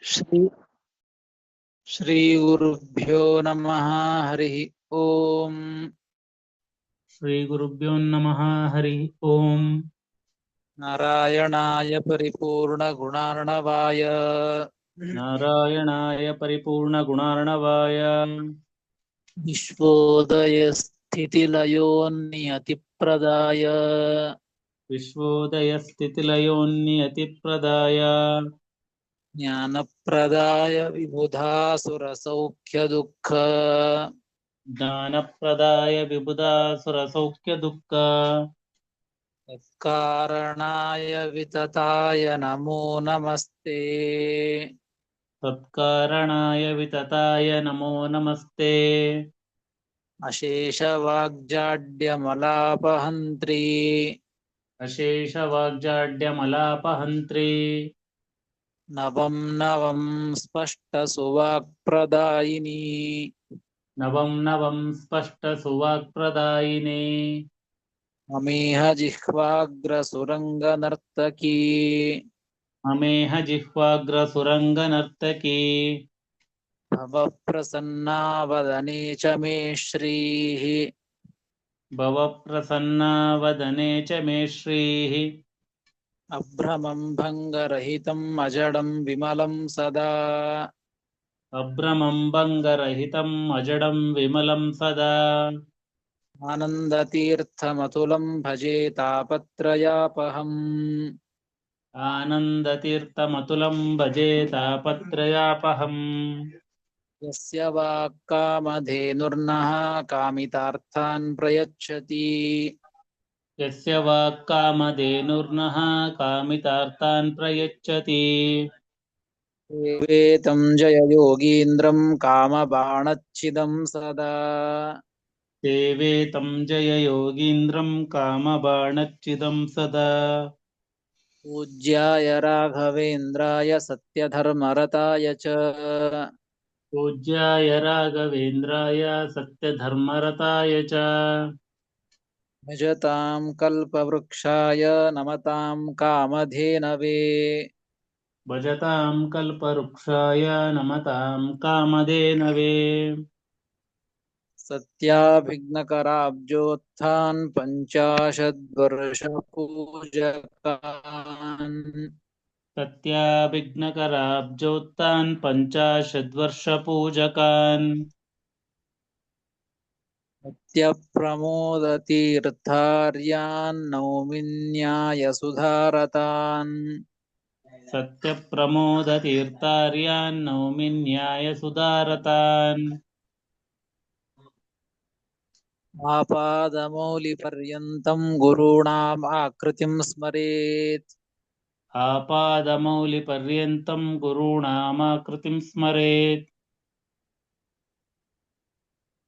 ಶ್ರೀ ಗುರುಭ್ಯೋ ನಮಃ ಹರಿ ಓಂ. ಶ್ರೀ ಗುರುಭ್ಯೋ ನಮಃ ಹರಿ ಓಂ. ನಾರಾಯಣಾಯ ಪರಿಪೂರ್ಣ ಗುಣಾರ್ಣವಾಯ ನಾರಾಯಣಾಯ ಪರಿಪೂರ್ಣ ಗುಣಾರ್ಣವಾಯ ವಿಶ್ವೋದಯ ಸ್ಥಿತಿಲಯೋನ್ನಿಯತಿಪ್ರದಾಯ ವಿಶ್ವೋದಯ ಸ್ಥಿತಿಲಯೋನ್ನಿಯತಿಪ್ರದಾಯ ಜ್ಞಾನಪ್ರದಾಯ ವಿಬುಧಾಸುರ ಸೌಖ್ಯ ದುಃಖ ಜ್ಞಾನಪ್ರದಾಯ ವಿಬುಧಾಸುರ ಸೌಖ್ಯ ದುಃಖ ತತ್ಕಾರಣಾಯ ವಿತತಾಯ ನಮೋ ನಮಸ್ತೆ. ತತ್ಕಾರಣಾಯ ವಿತತಾಯ ನಮೋ ನಮಸ್ತೆ. ಅಶೇಷ ವಾಗ್ಜಾಡ್ಯಮಲಾಪಹಂತ್ರಿ ಅಶೇಷ ವಾಗ್ಜಾಡ್ಯಮಲಾಪಹಂತ್ರಿ ನವಂ ನವಂ ಸ್ಪಷ್ಟ ಸುವಾಕ್ಪ್ರದಾಯಿನಿ ನವಂ ನವಂ ಸ್ಪಷ್ಟ ಸುವಾಕ್ಪ್ರದಾಯಿನೇ ಮಮೇಹ ಜಿಹ್ವಾಗ್ರ ಸುರಂಗ ನರ್ತಕೀ ಅಮೇಹ ಜಿಹ್ವಾಗ್ರ ಸುರಂಗ ನರ್ತಕೀ ಭವ ಪ್ರಸನ್ನಾ ವದನೆ ಚ ಮೇ ಶ್ರೀಃ ಭವ ಪ್ರಸನ್ನಾ ವದನೆ ಚ ಮೇ ಶ್ರೀಃ ಅಭ್ರಮಂ ಭಂಗರಹಿತಂ ಅಜಡಂ ವಿಮಲಂ ಸದಾ ಅಭ್ರಮಂ ಭಂಗರಹಿತಂ ಅಜಡಂ ವಿಮಲಂ ಸದಾ ಆನಂದತೀರ್ಥಮತುಲಂ ಭಜೆ ತಾಪತ್ರಯಾಪಹಂ ಆನಂದತೀರ್ಥಮತುಲಂ ಭಜೆ ತಾಪತ್ರಯಾಪಹಂ ಯಸ್ಯ ವಾಕ್ಕಾಮಧೇನುರ್ನಃ ಕಾಮಿತಾರ್ಥಾನ್ ಪ್ರಯಚ್ಛತಿ ಯಸ್ಯ ವಾಕ್ಕಾಮಧೇನುರ್ನಃ ಕಾಮಿತಾರ್ಥಾನ್ ಪ್ರಯಚ್ಛತಿ ವೇತಂ ಜಯ ಯೋಗೀಂದ್ರಂ ಕಾಮಬಾಣಚ್ಛಿದಂ ಸದಾ ಸೇವೆ ತಂ ಜಯ ಯೋಗೀಂದ್ರಂ ಕಾಮಬಾಣಚ್ಛಿದಂ ಸದಾ ಪೂಜ್ಯಾಯ ರಾಘವೇಂದ್ರಾಯ ಸತ್ಯಧರ್ಮರತಾಯ ಚ ಪೂಜ್ಯಾಯ ರಾಘವೇಂದ್ರಾಯ ಸತ್ಯಧರ್ಮರತಾಯ ಚ ಭಜತಾಂ ಕಲ್ಪವೃಕ್ಷಾಯ ನಮತಾಂ ಕಾಮಧೇನವೇ ಭಜತಾಂ ಕಲ್ಪವೃಕ್ಷಾಯ ನಮತಾಂ ಕಾಮಧೇನವೇ ಸತ್ಯಾಭಿಘ್ನಕರಾಬ್ಜೋತ್ಥಾನ್ ಪಂಚಾಶದ್ವರ್ಷ ಪೂಜಕಾನ್ ಸತ್ಯಾಭಿಘ್ನಕರಾಬ್ಜೋತ್ಥಾನ್ ಪಂಚಾಶದ್ವರ್ಷ ಪೂಜಕಾನ್ ಸತ್ಯಪ್ರಮೋದತೀರ್ಥಾರ್ಯಾನ್ ನೌಮಿನ್ಯಾಯಸುಧಾರತಾನ್ ಸತ್ಯಪ್ರಮೋದತೀರ್ಥಾರ್ಯಾನ್ ನೌಮಿ ನ್ಯಾಯಸುಧಾರತಾನ್ ಆಪಾದಮೌಲಿಪರ್ಯಂತಂ ಗುರುಣಾಂ ಆಕೃತಿಂ ಸ್ಮರೇತ್ ಆಪಾದಮೌಲಿಪರ್ಯಂತಂ ಗುರುಣಾಮಾಕೃತಿಂ ಸ್ಮರೇತ್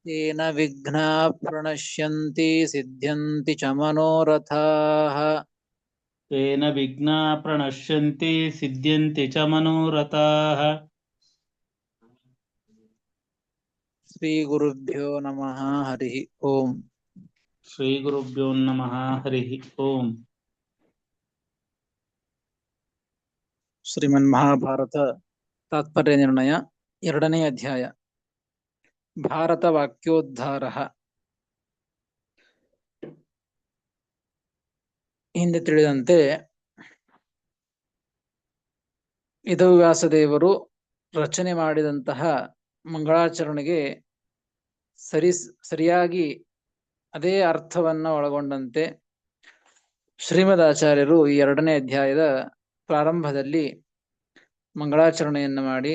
ತೇನ ವಿಘ್ನಾಃ ಪ್ರಣಶ್ಯಂತಿ ಸಿದ್ಧ್ಯಂತಿ ಚ ಮನೋರಥಾಃ ತೇನ ವಿಘ್ನಾಃ ಪ್ರಣಶ್ಯಂತಿ ಸಿದ್ಧ್ಯಂತಿ ಚ ಮನೋರಥಾಃ ಶ್ರೀ ಗುರುಭ್ಯೋ ನಮಃ ಹರಿ ಓಂ. ಶ್ರೀ ಗುರುಭ್ಯೋ ನಮಃ ಹರಿ ಓಂ. ಶ್ರೀಮನ್ ಮಹಾಭಾರತ ತಾತ್ಪರ್ಯ ನಿರ್ಣಯ 2ನೇ ಅಧ್ಯಾಯ ಭಾರತ ವಾಕ್ಯೋದ್ಧಾರ. ಹಿಂದೆ ತಿಳಿದಂತೆ ವೇದವ್ಯಾಸದೇವರು ರಚನೆ ಮಾಡಿದಂತಹ ಮಂಗಳಾಚರಣೆಗೆ ಸರಿಯಾಗಿ ಅದೇ ಅರ್ಥವನ್ನ ಒಳಗೊಂಡಂತೆ ಶ್ರೀಮದ್ ಆಚಾರ್ಯರು ಈ 2ನೇ ಅಧ್ಯಾಯದ ಪ್ರಾರಂಭದಲ್ಲಿ ಮಂಗಳಾಚರಣೆಯನ್ನು ಮಾಡಿ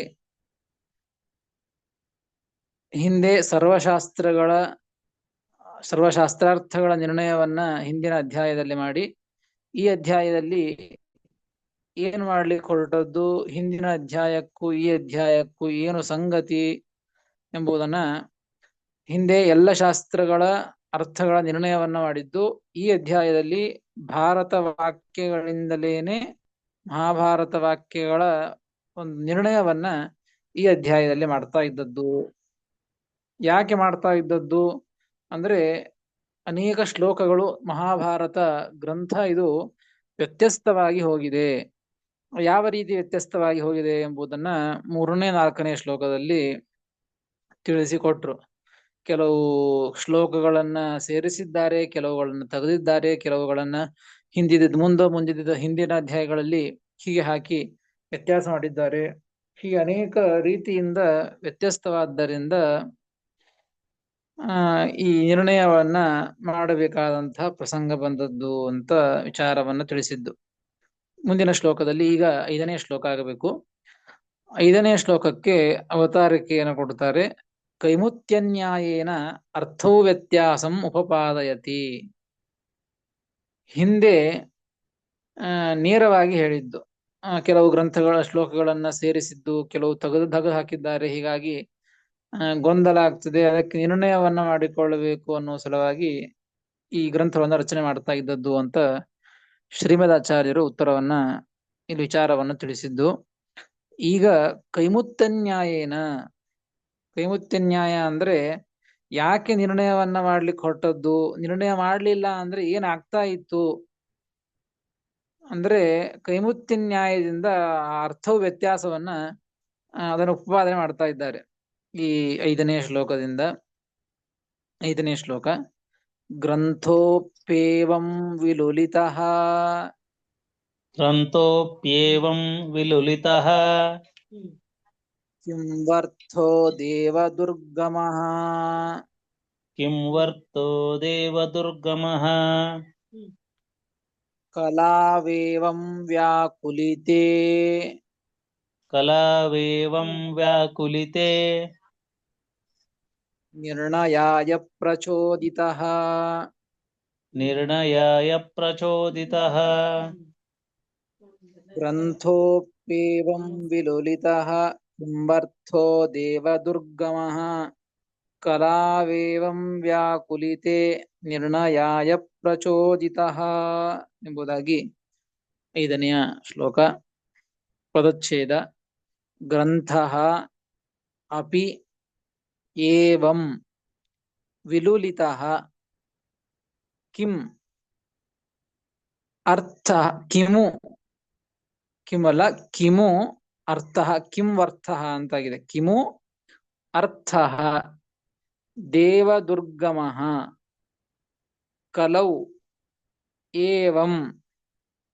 ಹಿಂದೆ ಸರ್ವಶಾಸ್ತ್ರಾರ್ಥಗಳ ನಿರ್ಣಯವನ್ನ ಹಿಂದಿನ ಅಧ್ಯಾಯದಲ್ಲಿ ಮಾಡಿ ಈ ಅಧ್ಯಾಯದಲ್ಲಿ ಏನು ಮಾಡ್ಲಿಕ್ಕೆ ಹೊರಟದ್ದು, ಹಿಂದಿನ ಅಧ್ಯಾಯಕ್ಕೂ ಈ ಅಧ್ಯಾಯಕ್ಕೂ ಏನು ಸಂಗತಿ ಎಂಬುದನ್ನ ಹಿಂದೆ ಎಲ್ಲ ಶಾಸ್ತ್ರಗಳ ಅರ್ಥಗಳ ನಿರ್ಣಯವನ್ನ ಮಾಡಿದ್ದು ಈ ಅಧ್ಯಾಯದಲ್ಲಿ ಭಾರತ ವಾಕ್ಯಗಳಿಂದಲೇನೆ ಮಹಾಭಾರತ ವಾಕ್ಯಗಳ ಒಂದು ನಿರ್ಣಯವನ್ನ ಈ ಅಧ್ಯಾಯದಲ್ಲಿ ಮಾಡ್ತಾ ಇದ್ದದ್ದು. ಯಾಕೆ ಮಾಡ್ತಾ ಇದ್ದದ್ದು ಅಂದ್ರೆ ಅನೇಕ ಶ್ಲೋಕಗಳು ಮಹಾಭಾರತ ಗ್ರಂಥ ಇದು ವ್ಯತ್ಯಸ್ತವಾಗಿ ಹೋಗಿದೆ. ಯಾವ ರೀತಿ ವ್ಯತ್ಯಸ್ತವಾಗಿ ಹೋಗಿದೆ ಎಂಬುದನ್ನ 3ನೇ 4ನೇ ಶ್ಲೋಕದಲ್ಲಿ ತಿಳಿಸಿಕೊಟ್ರು. ಕೆಲವು ಶ್ಲೋಕಗಳನ್ನ ಸೇರಿಸಿದ್ದಾರೆ, ಕೆಲವುಗಳನ್ನ ತೆಗೆದಿದ್ದಾರೆ, ಕೆಲವುಗಳನ್ನ ಮುಂದಿದ್ದ ಹಿಂದಿನ ಅಧ್ಯಾಯಗಳಲ್ಲಿ ಹೀಗೆ ಹಾಕಿ ವ್ಯತ್ಯಾಸ ಮಾಡಿದ್ದಾರೆ. ಹೀಗೆ ಅನೇಕ ರೀತಿಯಿಂದ ವ್ಯತ್ಯಸ್ತವಾದ್ದರಿಂದ ಈ ನಿರ್ಣಯವನ್ನ ಮಾಡಬೇಕಾದಂತಹ ಪ್ರಸಂಗ ಬಂದದ್ದು ಅಂತ ವಿಚಾರವನ್ನ ತಿಳಿಸಿದ್ದು. ಮುಂದಿನ ಶ್ಲೋಕದಲ್ಲಿ ಈಗ 5ನೇ ಶ್ಲೋಕ ಆಗಬೇಕು. 5ನೇ ಶ್ಲೋಕಕ್ಕೆ ಅವತಾರಿಕೆಯನ್ನು ಕೊಡ್ತಾರೆ. ಕೈಮುತ್ಯನ್ಯಾಯೇನ ಅರ್ಥೌ ವ್ಯತ್ಯಾಸಂ ಉಪಪಾದಯತಿ. ಹಿಂದೆ ನೇರವಾಗಿ ಹೇಳಿದ್ದು, ಕೆಲವು ಗ್ರಂಥಗಳ ಶ್ಲೋಕಗಳನ್ನ ಸೇರಿಸಿದ್ದು, ಕೆಲವು ತೆಗೆದು ಹಾಕಿದ್ದಾರೆ. ಹೀಗಾಗಿ ಗೊಂದಲ ಆಗ್ತದೆ, ಅದಕ್ಕೆ ನಿರ್ಣಯವನ್ನ ಮಾಡಿಕೊಳ್ಳಬೇಕು ಅನ್ನೋ ಸಲುವಾಗಿ ಈ ಗ್ರಂಥವನ್ನ ರಚನೆ ಮಾಡ್ತಾ ಇದ್ದದ್ದು ಅಂತ ಶ್ರೀಮದಾಚಾರ್ಯರು ಉತ್ತರವನ್ನ ಇಲ್ಲಿ ವಿಚಾರವನ್ನು ತಿಳಿಸಿದ್ದು. ಈಗ ಕೈಮುತ್ಯನ್ಯಾಯೇನ, ಕೈಮುತ್ಯನ್ಯಾಯ ಅಂದ್ರೆ ಯಾಕೆ ನಿರ್ಣಯವನ್ನ ಮಾಡ್ಲಿಕ್ಕೆ ಹೊರಟದ್ದು, ನಿರ್ಣಯ ಮಾಡ್ಲಿಲ್ಲ ಅಂದ್ರೆ ಏನಾಗ್ತಾ ಇತ್ತು ಅಂದ್ರೆ ಕೈಮುತ್ಯನ್ಯಾಯದಿಂದ ಅರ್ಥವು ವ್ಯತ್ಯಾಸವನ್ನ ಅದನ್ನು ಉಪಪಾದನೆ ಮಾಡ್ತಾ ಇದ್ದಾರೆ ಈ 5ನೇ ಶ್ಲೋಕದಿಂದ. 5ನೇ ಶ್ಲೋಕ ಗ್ರಂಥೋಪ್ಯೇವಂ ವಿಲುಲಿತಃ ಗ್ರಂಥೋಪ್ಯೇವಂ ವಿಲುಲಿತಃ ಕಿಂವರ್ಥೋ ದೇವದುರ್ಗಮಃ ಕಿಂವರ್ಥೋ ದೇವದುರ್ಗಮಃ ಕಲಾವೇವಂ ವ್ಯಾಕುಲಿತೆ ಕಲಾವೇವಂ ವ್ಯಾಕುಲಿತೆ ನಿರ್ಣಯಾಯ ಪ್ರಚೋದಿತಃ ನಿರ್ಣಯಾಯ ಪ್ರಚೋದಿತಃ ಗ್ರಂಥೋಪ್ಯೇವಂ ವಿಲುಲಿತಃ ಕಿಂವರ್ಥೋ ದೇವದುರ್ಗಮಃ ಕಲಾವೇವಂ ವ್ಯಾಕುಲಿತೆ ನಿರ್ಣಯಾಯ ಪ್ರಚೋದಿತಃ ಎಂಬುದಾಗಿ 5ನೇ ಶ್ಲೋಕ. ಪದಚ್ಛೇದ ಗ್ರಂಥಃ ಅಪಿ ಏವಂ ವಿಲುಲಿತಃ ಕಿಂ ಅರ್ಥ ಕಿಮು ಕಿಮಲ್ಲ ಕಿಮು ಅರ್ಥಃ ಕಿಂವರ್ಥಃ ಅಂತಾಗಿದೆ. ಕಿಮು ಅರ್ಥಃ ದೇವದುರ್ಗಮಃ ಕಲೌ ಏವಂ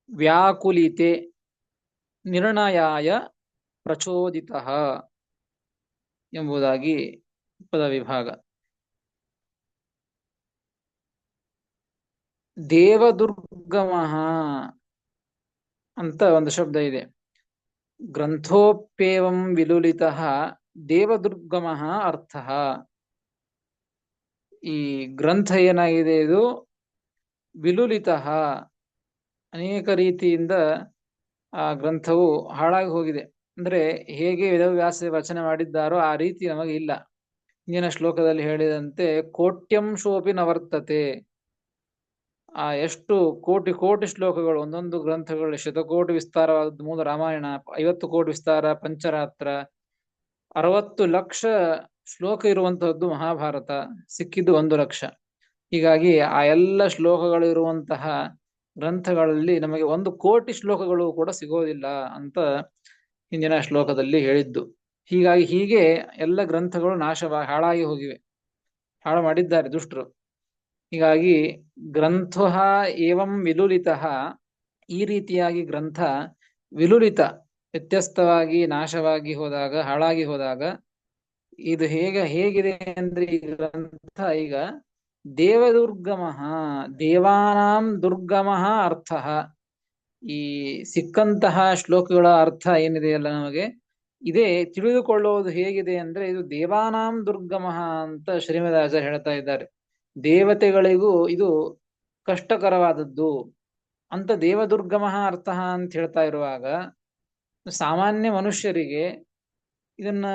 ವ್ಯಾಕುಲಿತೆ ನಿರ್ಣಯಾಯ ಪ್ರಚೋದಿತಃ ಎಂಬುದಾಗಿ ಪದ ವಿಭಾಗ. ದೇವದುರ್ಗಮಃ ಅಂತ ಒಂದು ಶಬ್ದ ಇದೆ. ಗ್ರಂಥೋಪ್ಯೇವಂ ವಿಲುಲಿತಃ ದೇವದುರ್ಗಮಃ ಅರ್ಥಃ. ಈ ಗ್ರಂಥ ಏನಾಗಿದೆ, ಇದು ವಿಲುಲಿತಃ ಅನೇಕ ರೀತಿಯಿಂದ ಆ ಗ್ರಂಥವು ಹಾಳಾಗಿ ಹೋಗಿದೆ. ಅಂದ್ರೆ ಹೇಗೆ ವೇದವ್ಯಾಸ ರಚನೆ ಮಾಡಿದ್ದಾರೋ ಆ ರೀತಿ ನಮಗೆ ಇಲ್ಲ. ಹಿಂದಿನ ಶ್ಲೋಕದಲ್ಲಿ ಹೇಳಿದಂತೆ ಕೋಟ್ಯಂಶೋಪಿ ನವರ್ತತೆ. ಆ ಎಷ್ಟು ಕೋಟಿ ಕೋಟಿ ಶ್ಲೋಕಗಳು, ಒಂದೊಂದು ಗ್ರಂಥಗಳು ಶತಕೋಟಿ ವಿಸ್ತಾರವಾದದ್ದು ಮೂಲ ರಾಮಾಯಣ, 50 ಕೋಟಿ ವಿಸ್ತಾರ ಪಂಚರಾತ್ರ, 60 ಲಕ್ಷ ಶ್ಲೋಕ ಇರುವಂತಹದ್ದು ಮಹಾಭಾರತ, ಸಿಕ್ಕಿದ್ದು 1 ಲಕ್ಷ. ಹೀಗಾಗಿ ಆ ಎಲ್ಲ ಶ್ಲೋಕಗಳು ಇರುವಂತಹ ಗ್ರಂಥಗಳಲ್ಲಿ ನಮಗೆ 1 ಕೋಟಿ ಶ್ಲೋಕಗಳು ಕೂಡ ಸಿಗೋದಿಲ್ಲ ಅಂತ ಹಿಂದಿನ ಶ್ಲೋಕದಲ್ಲಿ ಹೇಳಿದ್ದು. ಹೀಗಾಗಿ ಹೀಗೆ ಎಲ್ಲ ಗ್ರಂಥಗಳು ಹಾಳಾಗಿ ಹೋಗಿವೆ, ಹಾಳು ಮಾಡಿದ್ದಾರೆ ದುಷ್ಟರು. ಹೀಗಾಗಿ ಗ್ರಂಥ ಏವಂ ವಿಲುಲಿತಃ, ಈ ರೀತಿಯಾಗಿ ಗ್ರಂಥ ವಿಲುಲಿತ ವ್ಯತ್ಯಸ್ತವಾಗಿ ನಾಶವಾಗಿ ಹೋದಾಗ, ಹಾಳಾಗಿ ಹೋದಾಗ ಇದು ಹೇಗಿದೆ ಅಂದ್ರೆ ಈ ಗ್ರಂಥ ಈಗ ದೇವದುರ್ಗಮಃ, ದೇವಾನಾಂ ದುರ್ಗಮಃ ಅರ್ಥಃ. ಈ ಸಿಕ್ಕಂತಹ ಶ್ಲೋಕಗಳ ಅರ್ಥ ಏನಿದೆಯಲ್ಲ ನಮಗೆ ಇದೇ ತಿಳಿದುಕೊಳ್ಳುವುದು ಹೇಗಿದೆ ಅಂದ್ರೆ ಇದು ದೇವಾನಾಂ ದುರ್ಗಮಃ ಅಂತ ಶ್ರೀಮದಾಚಾರ್ಯ ಹೇಳ್ತಾ ಇದ್ದಾರೆ. ದೇವತೆಗಳಿಗೂ ಇದು ಕಷ್ಟಕರವಾದದ್ದು ಅಂತ ದೇವದುರ್ಗಮಃ ಅರ್ಥ ಅಂತ ಹೇಳ್ತಾ ಇರುವಾಗ ಸಾಮಾನ್ಯ ಮನುಷ್ಯರಿಗೆ ಇದನ್ನ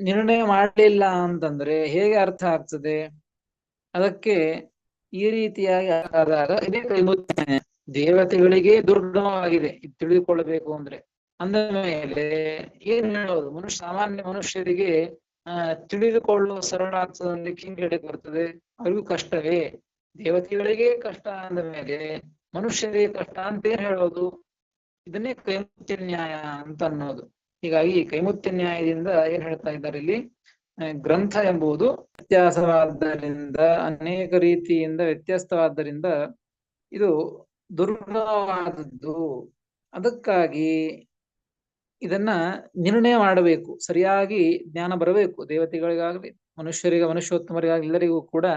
ನಿರ್ಣಯ ಮಾಡಲಿಲ್ಲ ಅಂತಂದ್ರೆ ಹೇಗೆ ಅರ್ಥ ಆಗ್ತದೆ? ಅದಕ್ಕೆ ಈ ರೀತಿಯಾಗಿ ಆದಾಗ ಇದೇ ಕೈಮುತ್ಯ. ದೇವತೆಗಳಿಗೆ ದುರ್ಗಮವಾಗಿದೆ ಇದು ತಿಳಿದುಕೊಳ್ಳಬೇಕು ಅಂದ್ರೆ ಅಂದ ಮೇಲೆ ಏನ್ ಹೇಳೋದು? ಸಾಮಾನ್ಯ ಮನುಷ್ಯರಿಗೆ ತಿಳಿದುಕೊಳ್ಳುವ ಸರಳಾರ್ಥದಲ್ಲಿ ಹಿಂಗೆ ಬರ್ತದೆ, ಅವ್ರಿಗೂ ಕಷ್ಟವೇ. ದೇವತೆಗಳಿಗೆ ಕಷ್ಟ ಅಂದ ಮೇಲೆ ಮನುಷ್ಯರಿಗೆ ಕಷ್ಟ ಅಂತ ಏನ್ ಹೇಳೋದು? ಇದನ್ನೇ ಕೈಮುತ್ಯ ನ್ಯಾಯ ಅಂತ ಅನ್ನೋದು. ಹೀಗಾಗಿ ಕೈಮುತ್ಯ ನ್ಯಾಯದಿಂದ ಏನ್ ಹೇಳ್ತಾ ಇದ್ದಾರೆ ಇಲ್ಲಿ, ಗ್ರಂಥ ಎಂಬುದು ವ್ಯತ್ಯಾಸವಾದ್ದರಿಂದ, ಅನೇಕ ರೀತಿಯಿಂದ ವ್ಯತ್ಯಸ್ತವಾದ್ದರಿಂದ ಇದು ದುರ್ಬಲವಾದದ್ದು. ಅದಕ್ಕಾಗಿ ಇದನ್ನ ನಿರ್ಣಯ ಮಾಡಬೇಕು, ಸರಿಯಾಗಿ ಜ್ಞಾನ ಬರಬೇಕು. ದೇವತೆಗಳಿಗಾಗಲಿ ಮನುಷ್ಯೋತ್ತಮರಿಗಾಗಲಿ ಎಲ್ಲರಿಗೂ ಕೂಡ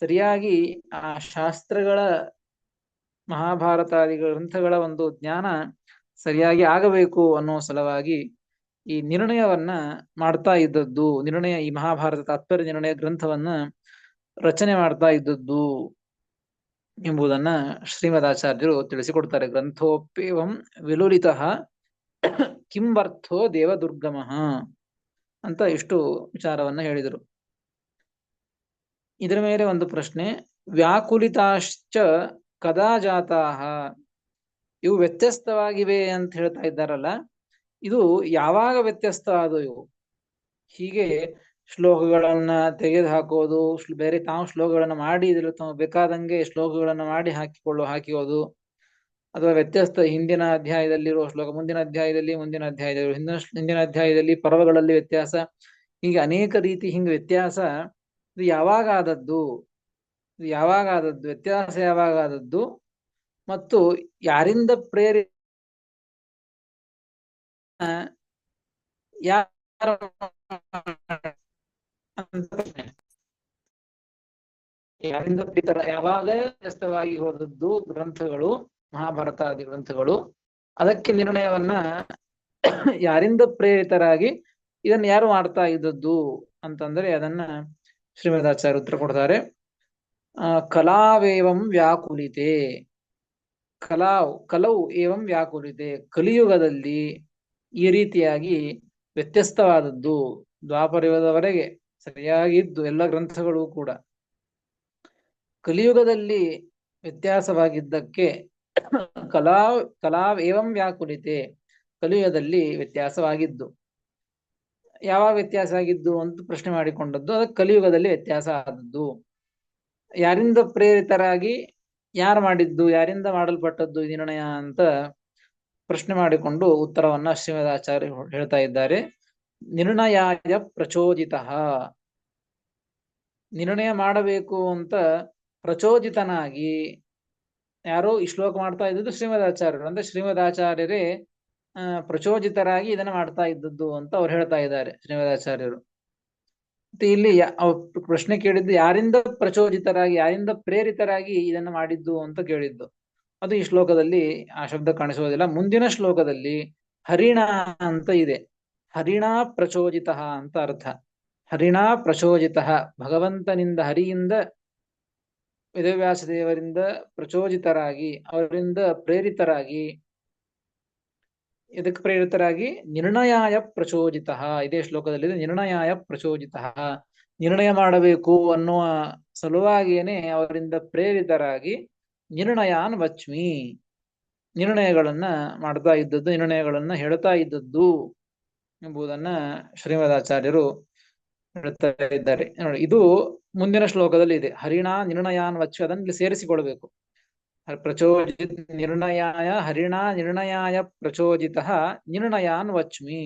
ಸರಿಯಾಗಿ ಆ ಶಾಸ್ತ್ರಗಳ, ಮಹಾಭಾರತಾದಿ ಗ್ರಂಥಗಳ ಒಂದು ಜ್ಞಾನ ಸರಿಯಾಗಿ ಆಗಬೇಕು ಅನ್ನೋ ಸಲುವಾಗಿ ಈ ನಿರ್ಣಯವನ್ನ ಮಾಡ್ತಾ ಇದ್ದದ್ದು. ನಿರ್ಣಯ, ಈ ಮಹಾಭಾರತ ತಾತ್ಪರ್ಯ ನಿರ್ಣಯ ಗ್ರಂಥವನ್ನ ರಚನೆ ಮಾಡ್ತಾ ಇದ್ದದ್ದು ಎಂಬುದನ್ನ ಶ್ರೀಮದಾಚಾರ್ಯರು ತಿಳಿಸಿಕೊಡ್ತಾರೆ. ಗ್ರಂಥೋಪ್ಯೇವಂ ವಿಲುಲಿತಃ ಕಿಂವರ್ಥೋ ದೇವದುರ್ಗಮಃ ಅಂತ ಇಷ್ಟು ವಿಚಾರವನ್ನ ಹೇಳಿದರು. ಇದರ ಮೇಲೆ ಒಂದು ಪ್ರಶ್ನೆ, ವ್ಯಾಕುಲಿತಾಶ್ಚ ಕದಾ ಜಾತಾಹ, ಇವು ವ್ಯತ್ಯಸ್ತವಾಗಿವೆ ಅಂತ ಹೇಳ್ತಾ ಇದ್ದಾರಲ್ಲ, ಇದು ಯಾವಾಗ ವ್ಯತ್ಯಸ್ತ ಆದವು ಇವು? ಹೀಗೆ ಶ್ಲೋಕಗಳನ್ನ ತೆಗೆದು ಹಾಕೋದು, ಬೇರೆ ತಾವು ಶ್ಲೋಕಗಳನ್ನ ಮಾಡಿ ಇದ್ರಲ್ಲಿ ತಾವು ಬೇಕಾದಂಗೆ ಶ್ಲೋಕಗಳನ್ನ ಮಾಡಿ ಹಾಕಿಯೋದು, ಅಥವಾ ವ್ಯತ್ಯಸ್ತ ಹಿಂದಿನ ಅಧ್ಯಾಯದಲ್ಲಿರುವ ಶ್ಲೋಕ ಮುಂದಿನ ಅಧ್ಯಾಯದಲ್ಲಿ, ಹಿಂದಿನ ಅಧ್ಯಾಯದಲ್ಲಿ ಪರ್ವಗಳಲ್ಲಿ ವ್ಯತ್ಯಾಸ, ಹೀಗೆ ಅನೇಕ ರೀತಿ ಹಿಂಗೆ ವ್ಯತ್ಯಾಸ. ಇದು ಯಾವಾಗ ಆದದ್ದು, ವ್ಯತ್ಯಾಸ ಯಾವಾಗ ಆದದ್ದು, ಮತ್ತು ಯಾರಿಂದ ಪ್ರೇರಿತ, ಯಾರಿಂದ ಪ್ರೇರಿತರ, ಯಾವಾಗ ವ್ಯಸ್ತವಾಗಿ ಹೋದದ್ದು ಗ್ರಂಥಗಳು, ಮಹಾಭಾರತಾದಿ ಗ್ರಂಥಗಳು, ಅದಕ್ಕೆ ನಿರ್ಣಯವನ್ನ ಯಾರಿಂದ ಪ್ರೇರಿತರಾಗಿ ಇದನ್ನ ಯಾರು ಮಾಡ್ತಾ ಇದ್ದದ್ದು ಅಂತಂದ್ರೆ ಅದನ್ನ ಶ್ರೀಮದಾಚಾರ್ಯ ಉತ್ತರ ಕೊಡ್ತಾರೆ. ಕಲಾವೇವಂ ವ್ಯಾಕುಲಿತೆ, ಕಲವು ಏವಂ ವ್ಯಾಕುಲಿತೆ, ಕಲಿಯುಗದಲ್ಲಿ ಈ ರೀತಿಯಾಗಿ ವ್ಯತ್ಯಸ್ತವಾದದ್ದು. ದ್ವಾಪರಯುಗದವರೆಗೆ ಸರಿಯಾಗಿದ್ದು ಎಲ್ಲ ಗ್ರಂಥಗಳು ಕೂಡ ಕಲಿಯುಗದಲ್ಲಿ ವ್ಯತ್ಯಾಸವಾಗಿದ್ದಕ್ಕೆ ಕಲಾವ್ ಏವಂ ವ್ಯಾಕುಲಿತೆ, ಕಲಿಯುಗದಲ್ಲಿ ವ್ಯತ್ಯಾಸವಾಗಿದ್ದು. ಯಾವಾಗ ವ್ಯತ್ಯಾಸ ಆಗಿದ್ದು ಅಂತ ಪ್ರಶ್ನೆ ಮಾಡಿಕೊಂಡದ್ದು, ಅದಕ್ಕೆ ಕಲಿಯುಗದಲ್ಲಿ ವ್ಯತ್ಯಾಸ ಆದದ್ದು. ಯಾರಿಂದ ಪ್ರೇರಿತರಾಗಿ, ಯಾರು ಮಾಡಿದ್ದು, ಯಾರಿಂದ ಮಾಡಲ್ಪಟ್ಟದ್ದು ಈ ನಿರ್ಣಯ ಅಂತ ಪ್ರಶ್ನೆ ಮಾಡಿಕೊಂಡು ಉತ್ತರವನ್ನ ಶ್ರೀಮದಾಚಾರ್ಯ ಹೇಳ್ತಾ ಇದ್ದಾರೆ. ನಿರ್ಣಯಾಯ ಪ್ರಚೋದಿತ, ನಿರ್ಣಯ ಮಾಡಬೇಕು ಅಂತ ಪ್ರಚೋದಿತನಾಗಿ, ಯಾರೋ ಈ ಶ್ಲೋಕ ಮಾಡ್ತಾ ಇದ್ದದ್ದು ಶ್ರೀಮದಾಚಾರ್ಯರು, ಅಂದ್ರೆ ಶ್ರೀಮದಾಚಾರ್ಯರೇ ಪ್ರಚೋದಿತರಾಗಿ ಇದನ್ನ ಮಾಡ್ತಾ ಇದ್ದದ್ದು ಅಂತ ಅವ್ರು ಹೇಳ್ತಾ ಇದ್ದಾರೆ ಶ್ರೀಮದಾಚಾರ್ಯರು. ಮತ್ತೆ ಇಲ್ಲಿ ಪ್ರಶ್ನೆ ಕೇಳಿದ್ದು ಯಾರಿಂದ ಪ್ರಚೋದಿತರಾಗಿ, ಯಾರಿಂದ ಪ್ರೇರಿತರಾಗಿ ಇದನ್ನ ಮಾಡಿದ್ದು ಅಂತ ಕೇಳಿದ್ದು. ಅದು ಈ ಶ್ಲೋಕದಲ್ಲಿ ಆ ಶಬ್ದ ಕಾಣಿಸುವುದಿಲ್ಲ. ಮುಂದಿನ ಶ್ಲೋಕದಲ್ಲಿ ಹರಿಣ ಅಂತ ಇದೆ. ಹರಿಣ ಪ್ರಚೋದಿತ ಅಂತ ಅರ್ಥ. ಹರಿಣ ಪ್ರಚೋದಿತ, ಭಗವಂತನಿಂದ, ಹರಿಯಿಂದ, ವೇದವ್ಯಾಸ ದೇವರಿಂದ ಪ್ರಚೋದಿತರಾಗಿ, ಅವರಿಂದ ಪ್ರೇರಿತರಾಗಿ, ಇದಕ್ಕೆ ಪ್ರೇರಿತರಾಗಿ ನಿರ್ಣಯಾಯ ಪ್ರಚೋದಿತ, ಇದೇ ಶ್ಲೋಕದಲ್ಲಿದೆ. ನಿರ್ಣಯಾಯ ಪ್ರಚೋದಿತ, ನಿರ್ಣಯ ಮಾಡಬೇಕು ಅನ್ನುವ ಸಲುವಾಗಿಯೇ ಅವರಿಂದ ಪ್ರೇರಿತರಾಗಿ ನಿರ್ಣಯಾನ್ ವಚ್ಮಿ, ನಿರ್ಣಯಗಳನ್ನ ಮಾಡ್ತಾ ಇದ್ದದ್ದು, ನಿರ್ಣಯಗಳನ್ನ ಹೇಳ್ತಾ ಇದ್ದದ್ದು ಎಂಬುದನ್ನ ಶ್ರೀಮದಾಚಾರ್ಯರು ಹೇಳ್ತಾ ಇದ್ದಾರೆ. ನೋಡಿ, ಇದು ಮುಂದಿನ ಶ್ಲೋಕದಲ್ಲಿ ಇದೆ. ಹರಿಣ ನಿರ್ಣಯಾನ್ ವಚ್ಮಿ, ಅದನ್ನು ಸೇರಿಸಿಕೊಳ್ಬೇಕು. ಪ್ರಚೋದಿತ ನಿರ್ಣಯಾಯ, ಹರಿಣ ನಿರ್ಣಯಾಯ ಪ್ರಚೋದಿತ ನಿರ್ಣಯಾನ್ ವಚ್ಮಿ,